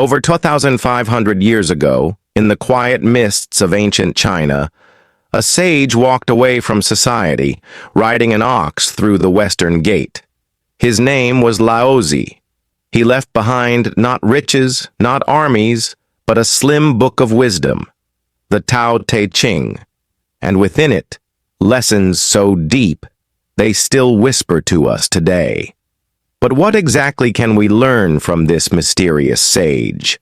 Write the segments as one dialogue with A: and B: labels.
A: Over 2,500 years ago, in the quiet mists of ancient China, a sage walked away from society, riding an ox through the western gate. His name was Laozi. He left behind not riches, not armies, but a slim book of wisdom, the Tao Te Ching, and within it, lessons so deep, they still whisper to us today. But what exactly can we learn from this mysterious sage?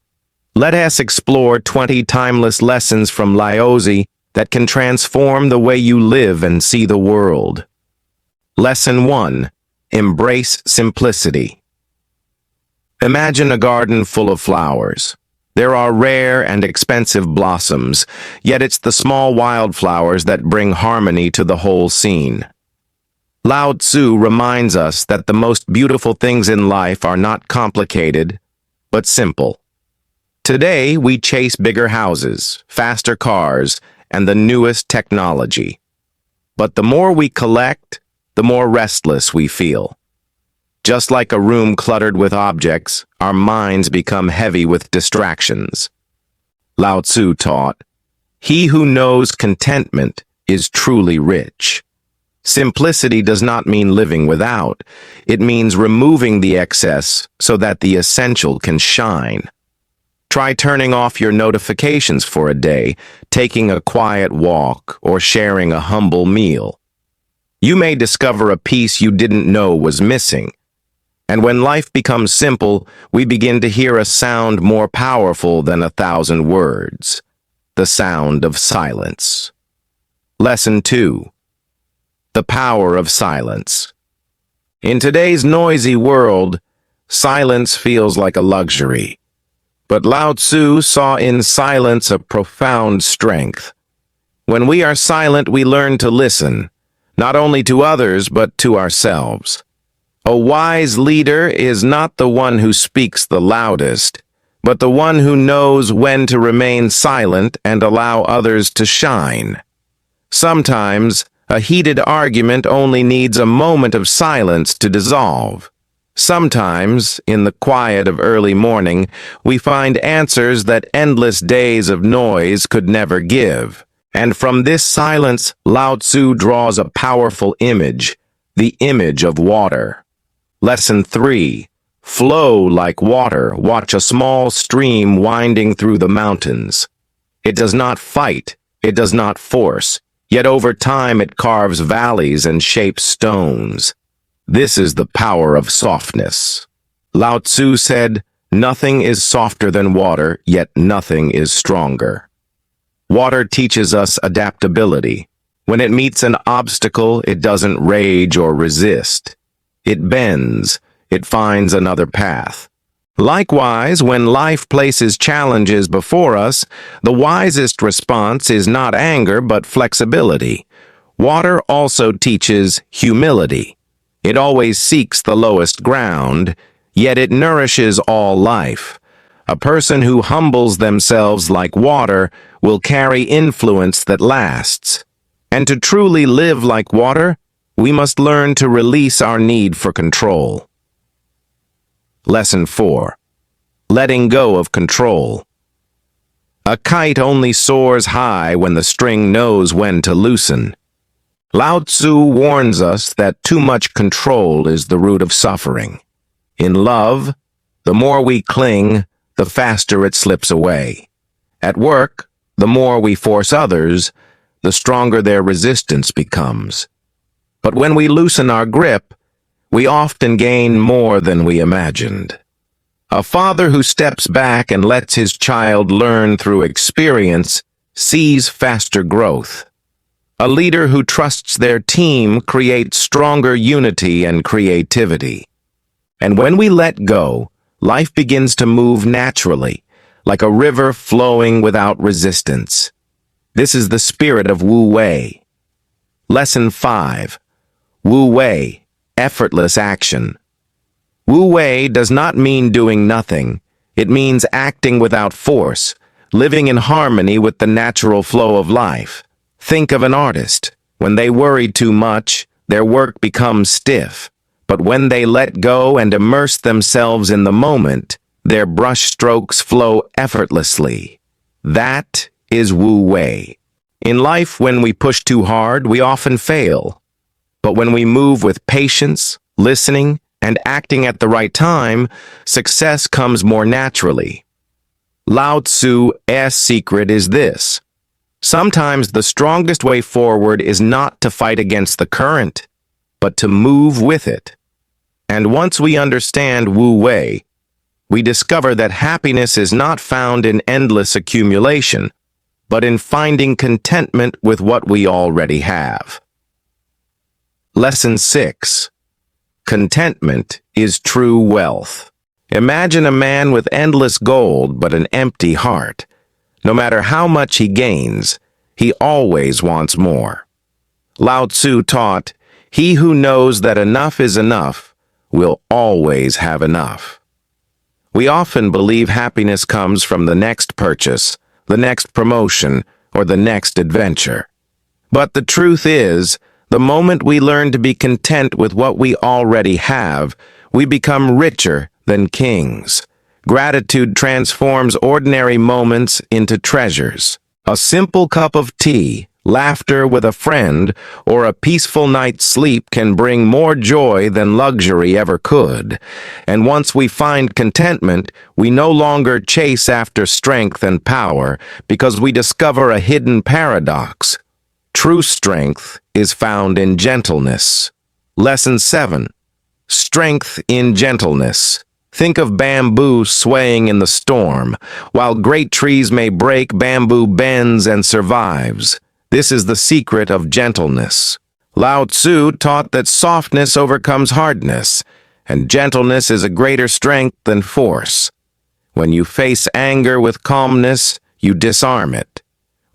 A: Let us explore 20 timeless lessons from Laozi that can transform the way you live and see the world. Lesson 1. Embrace simplicity. Imagine a garden full of flowers. There are rare and expensive blossoms, yet it's the small wildflowers that bring harmony to the whole scene. Lao Tzu reminds us that the most beautiful things in life are not complicated, but simple. Today, we chase bigger houses, faster cars, and the newest technology. But the more we collect, the more restless we feel. Just like a room cluttered with objects, our minds become heavy with distractions. Lao Tzu taught, "He who knows contentment is truly rich." Simplicity does not mean living without. It means removing the excess so that the essential can shine. Try turning off your notifications for a day, taking a quiet walk, or sharing a humble meal. You may discover a piece you didn't know was missing. And when life becomes simple, we begin to hear a sound more powerful than 1,000 words. The sound of silence. Lesson 2. The power of silence. In today's noisy world, silence feels like a luxury. But Lao Tzu saw in silence a profound strength. When we are silent, we learn to listen, not only to others, but to ourselves. A wise leader is not the one who speaks the loudest, but the one who knows when to remain silent and allow others to shine. Sometimes, a heated argument only needs a moment of silence to dissolve. Sometimes, in the quiet of early morning, we find answers that endless days of noise could never give. And from this silence, Lao Tzu draws a powerful image, the image of water. Lesson 3. Flow like water. Watch a small stream winding through the mountains. It does not fight, it does not force. Yet over time it carves valleys and shapes stones. This is the power of softness. Lao Tzu said, "Nothing is softer than water, yet nothing is stronger." Water teaches us adaptability. When it meets an obstacle, it doesn't rage or resist. It bends, it finds another path. Likewise, when life places challenges before us, the wisest response is not anger but flexibility. Water also teaches humility. It always seeks the lowest ground, yet it nourishes all life. A person who humbles themselves like water will carry influence that lasts. And to truly live like water, we must learn to release our need for control. Lesson 4. Letting go of control. A kite only soars high when the string knows when to loosen. Lao Tzu warns us that too much control is the root of suffering. In love, the more we cling, the faster it slips away. At work, the more we force others, the stronger their resistance becomes. But when we loosen our grip, we often gain more than we imagined. A father who steps back and lets his child learn through experience sees faster growth. A leader who trusts their team creates stronger unity and creativity. And when we let go, life begins to move naturally, like a river flowing without resistance. This is the spirit of Wu Wei. Lesson 5. Wu Wei, effortless action. Wu Wei does not mean doing nothing. It means acting without force, living in harmony with the natural flow of life. Think of an artist. When they worry too much, their work becomes stiff. But when they let go and immerse themselves in the moment, Their brushstrokes flow effortlessly. That is Wu Wei. In life, when we push too hard, we often fail. But when we move with patience, listening, and acting at the right time, success comes more naturally. Lao Tzu's secret is this: sometimes the strongest way forward is not to fight against the current, but to move with it. And once we understand Wu Wei, we discover that happiness is not found in endless accumulation, but in finding contentment with what we already have. Lesson 6. Contentment is true wealth. Imagine a man with endless gold but an empty heart. No matter how much he gains, he always wants more. Lao Tzu taught, "He who knows that enough is enough will always have enough." We often believe happiness comes from the next purchase, the next promotion, or the next adventure. But the truth is, the moment we learn to be content with what we already have, we become richer than kings. Gratitude transforms ordinary moments into treasures. A simple cup of tea, laughter with a friend, or a peaceful night's sleep can bring more joy than luxury ever could. And once we find contentment, we no longer chase after strength and power because we discover a hidden paradox. True strength is found in gentleness. Lesson 7. Strength in gentleness. Think of bamboo swaying in the storm. While great trees may break, bamboo bends and survives. This is the secret of gentleness. Lao Tzu taught that softness overcomes hardness, and gentleness is a greater strength than force. When you face anger with calmness, you disarm it.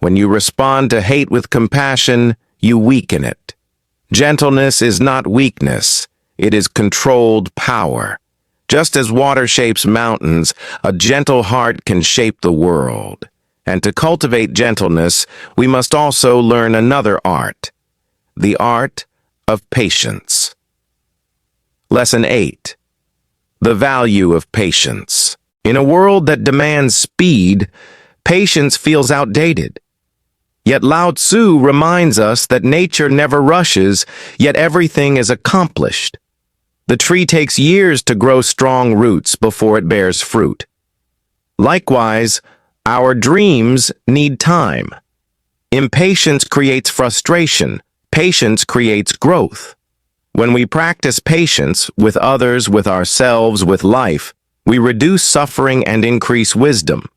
A: When you respond to hate with compassion, you weaken it. Gentleness is not weakness, it is controlled power. Just as water shapes mountains, a gentle heart can shape the world. And to cultivate gentleness, we must also learn another art, the art of patience. Lesson 8. The value of patience. In a world that demands speed, patience feels outdated. Yet Lao Tzu reminds us that nature never rushes, yet everything is accomplished. The tree takes years to grow strong roots before it bears fruit. Likewise, our dreams need time. Impatience creates frustration. Patience creates growth. When we practice patience with others, with ourselves, with life, we reduce suffering and increase wisdom.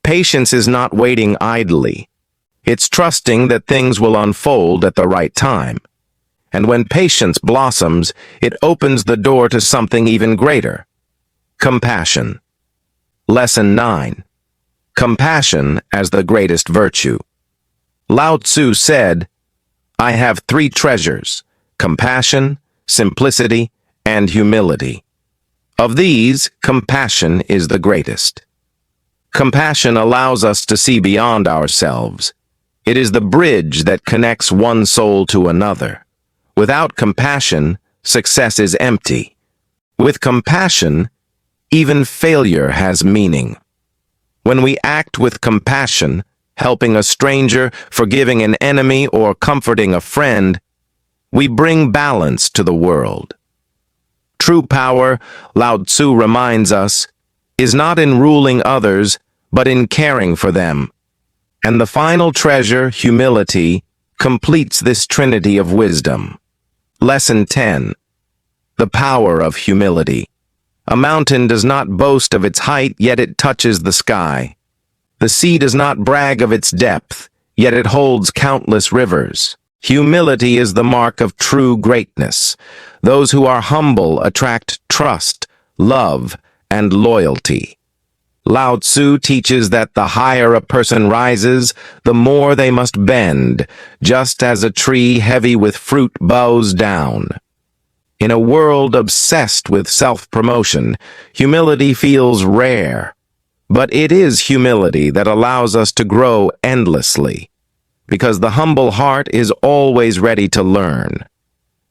A: Patience is not waiting idly. It's trusting that things will unfold at the right time. And when patience blossoms, it opens the door to something even greater. Compassion. Lesson 9. Compassion as the greatest virtue. Lao Tzu said, "I have 3 treasures: compassion, simplicity, and humility. Of these, compassion is the greatest." Compassion allows us to see beyond ourselves. It is the bridge that connects one soul to another. Without compassion, success is empty. With compassion, even failure has meaning. When we act with compassion, helping a stranger, forgiving an enemy, or comforting a friend, we bring balance to the world. True power, Lao Tzu reminds us, is not in ruling others, but in caring for them. And the final treasure, humility, completes this trinity of wisdom. Lesson 10. The power of humility. A mountain does not boast of its height, yet it touches the sky. The sea does not brag of its depth, yet it holds countless rivers. Humility is the mark of true greatness. Those who are humble attract trust, love, and loyalty. Lao Tzu teaches that the higher a person rises, the more they must bend, just as a tree heavy with fruit bows down. In a world obsessed with self-promotion, humility feels rare. But it is humility that allows us to grow endlessly, because the humble heart is always ready to learn.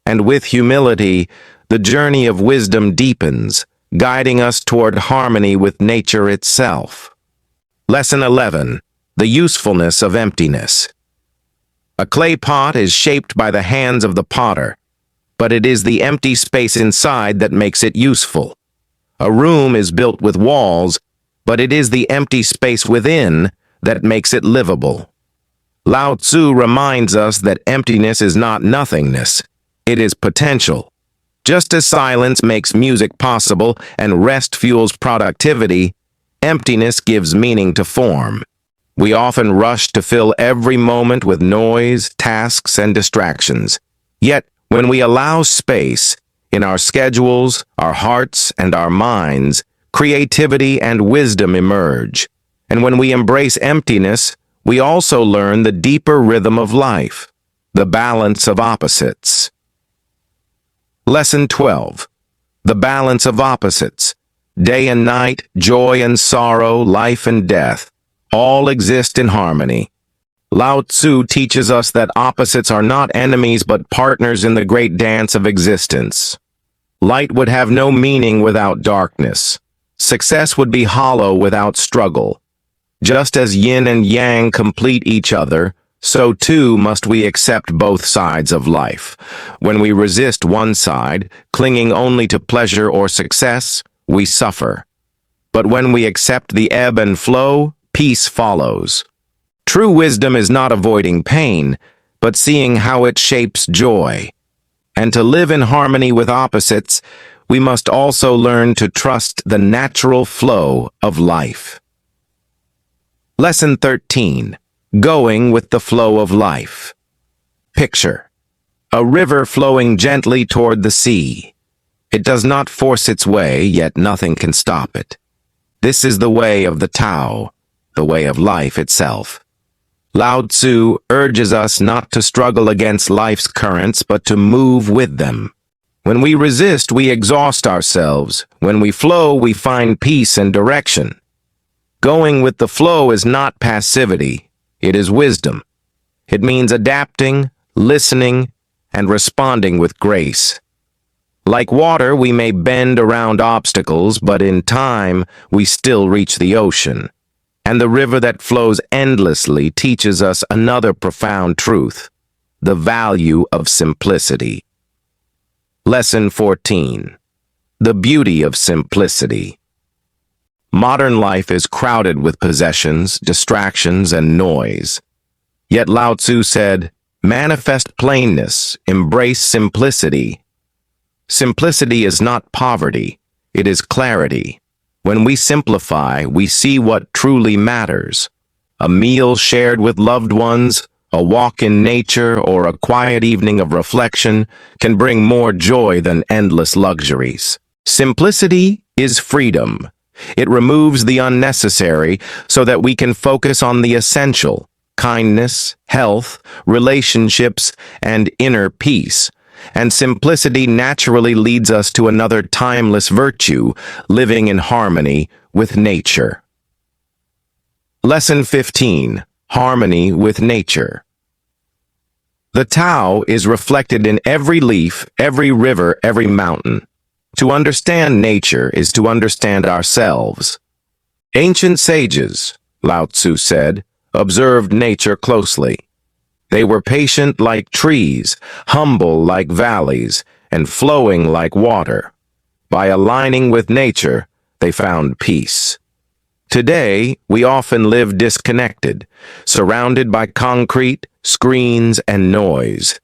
A: And with humility, the journey of wisdom deepens, guiding us toward harmony with nature itself. Lesson 11. The usefulness of emptiness. A clay pot is shaped by the hands of the potter, but it is the empty space inside that makes it useful. A room is built with walls, but it is the empty space within that makes it livable. Lao Tzu reminds us that emptiness is not nothingness, it is potential. Just as silence makes music possible and rest fuels productivity, emptiness gives meaning to form. We often rush to fill every moment with noise, tasks, and distractions. Yet, when we allow space, in our schedules, our hearts, and our minds, creativity and wisdom emerge. And when we embrace emptiness, we also learn the deeper rhythm of life, the balance of opposites. Lesson 12. The balance of opposites. Day and night, joy and sorrow, life and death, all exist in harmony. Lao Tzu teaches us that opposites are not enemies but partners in the great dance of existence. Light would have no meaning without darkness. Success would be hollow without struggle. Just as yin and yang complete each other, so too must we accept both sides of life. When we resist one side, clinging only to pleasure or success, we suffer. But when we accept the ebb and flow, peace follows. True wisdom is not avoiding pain, but seeing how it shapes joy. And to live in harmony with opposites, we must also learn to trust the natural flow of life. Lesson 13. Going with the flow of life. Picture a river flowing gently toward the sea. It does not force its way, yet nothing can stop it. This is the way of the Tao, the way of life itself. Lao Tzu urges us not to struggle against life's currents, but to move with them. When we resist, we exhaust ourselves. When we flow, we find peace and direction. Going with the flow is not passivity, it is wisdom. It means adapting, listening, and responding with grace. Like water, we may bend around obstacles, but in time, we still reach the ocean. And the river that flows endlessly teaches us another profound truth, the value of simplicity. Lesson 14. The beauty of simplicity. Modern life is crowded with possessions, distractions, and noise. Yet Lao Tzu said, "Manifest plainness, embrace simplicity." Simplicity is not poverty, it is clarity. When we simplify, we see what truly matters. A meal shared with loved ones, a walk in nature, or a quiet evening of reflection can bring more joy than endless luxuries. Simplicity is freedom. It removes the unnecessary so that we can focus on the essential: kindness, health, relationships, and inner peace. And simplicity naturally leads us to another timeless virtue, living in harmony with nature. Lesson 15. Harmony with nature. The Tao is reflected in every leaf, every river, every mountain. To understand nature is to understand ourselves. Ancient sages, Lao Tzu said, observed nature closely. They were patient like trees, humble like valleys, and flowing like water. By aligning with nature, they found peace. Today, we often live disconnected, surrounded by concrete, screens, and noise.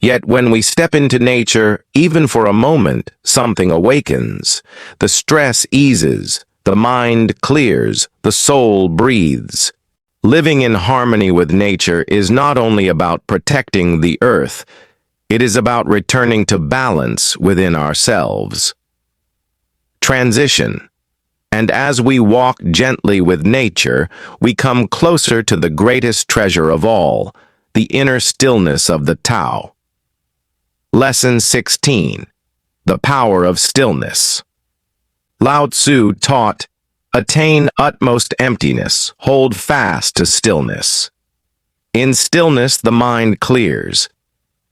A: Yet when we step into nature, even for a moment, something awakens. The stress eases, the mind clears, the soul breathes. Living in harmony with nature is not only about protecting the earth, it is about returning to balance within ourselves. Transition. And as we walk gently with nature, we come closer to the greatest treasure of all, the inner stillness of the Tao. Lesson 16. The power of stillness. Lao Tzu taught, "Attain utmost emptiness, hold fast to stillness." In stillness, the mind clears.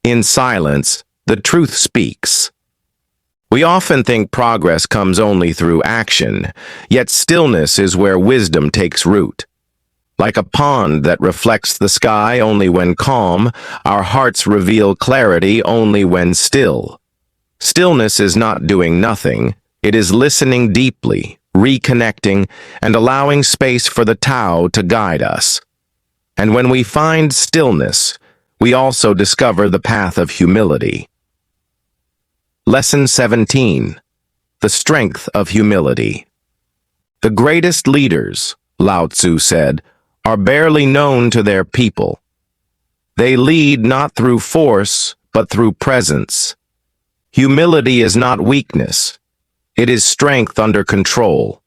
A: In silence, the truth speaks. We often think progress comes only through action, yet stillness is where wisdom takes root. Like a pond that reflects the sky only when calm, our hearts reveal clarity only when still. Stillness is not doing nothing, it is listening deeply, reconnecting, and allowing space for the Tao to guide us. And when we find stillness, we also discover the path of humility. Lesson 17. The Strength of Humility. The greatest leaders, Lao Tzu said, are barely known to their people. They lead not through force, but through presence. Humility is not weakness. It is strength under control.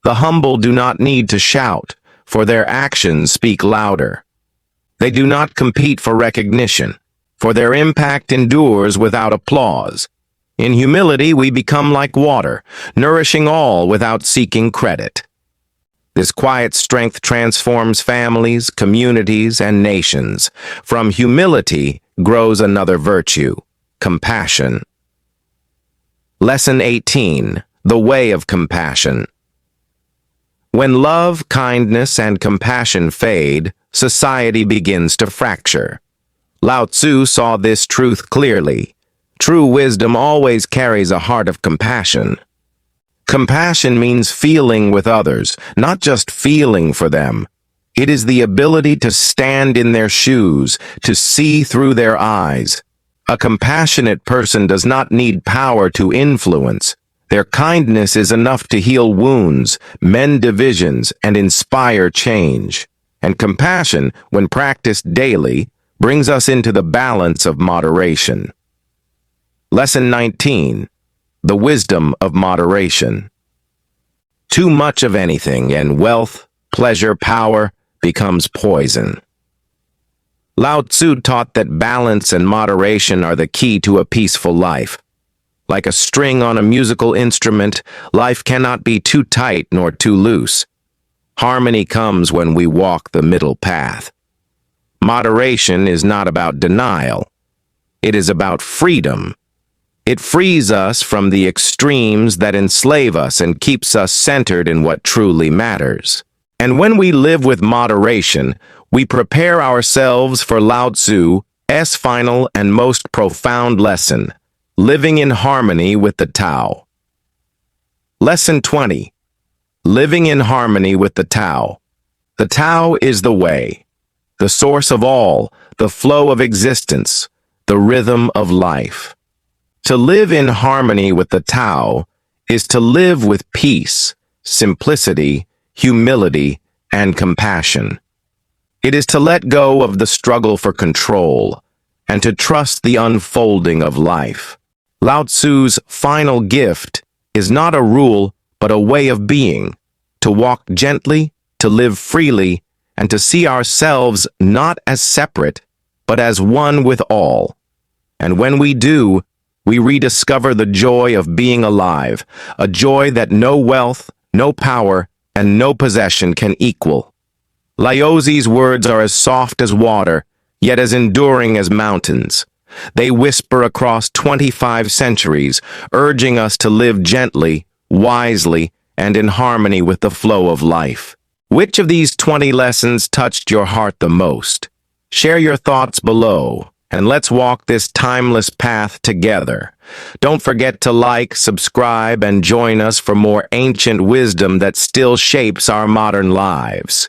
A: The humble do not need to shout, for their actions speak louder. They do not compete for recognition, for their impact endures without applause. In humility, we become like water, nourishing all without seeking credit. This quiet strength transforms families, communities, and nations. From humility grows another virtue, compassion. Lesson 18. The Way of Compassion. When love, kindness, and compassion fade, society begins to fracture. Lao Tzu saw this truth clearly. True wisdom always carries a heart of compassion. Compassion means feeling with others, not just feeling for them. It is the ability to stand in their shoes, to see through their eyes. A compassionate person does not need power to influence. Their kindness is enough to heal wounds, mend divisions, and inspire change. And compassion, when practiced daily, brings us into the balance of moderation. Lesson 19. The Wisdom of Moderation. Too much of anything, and wealth, pleasure, power, becomes poison. Lao Tzu taught that balance and moderation are the key to a peaceful life. Like a string on a musical instrument, life cannot be too tight nor too loose. Harmony comes when we walk the middle path. Moderation is not about denial. It is about freedom. It frees us from the extremes that enslave us and keeps us centered in what truly matters. And when we live with moderation, we prepare ourselves for Lao Tzu's final and most profound lesson, living in harmony with the Tao. Lesson 20. Living in harmony with the Tao. The Tao is the way, the source of all, the flow of existence, the rhythm of life. To live in harmony with the Tao is to live with peace, simplicity, humility, and compassion. It is to let go of the struggle for control and to trust the unfolding of life. Lao Tzu's final gift is not a rule, but a way of being, to walk gently, to live freely, and to see ourselves not as separate, but as one with all. And when we do, we rediscover the joy of being alive, a joy that no wealth, no power, and no possession can equal. Laozi's words are as soft as water, yet as enduring as mountains. They whisper across 25 centuries, urging us to live gently, wisely, and in harmony with the flow of life. Which of these 20 lessons touched your heart the most? Share your thoughts below, and let's walk this timeless path together. Don't forget to like, subscribe, and join us for more ancient wisdom that still shapes our modern lives.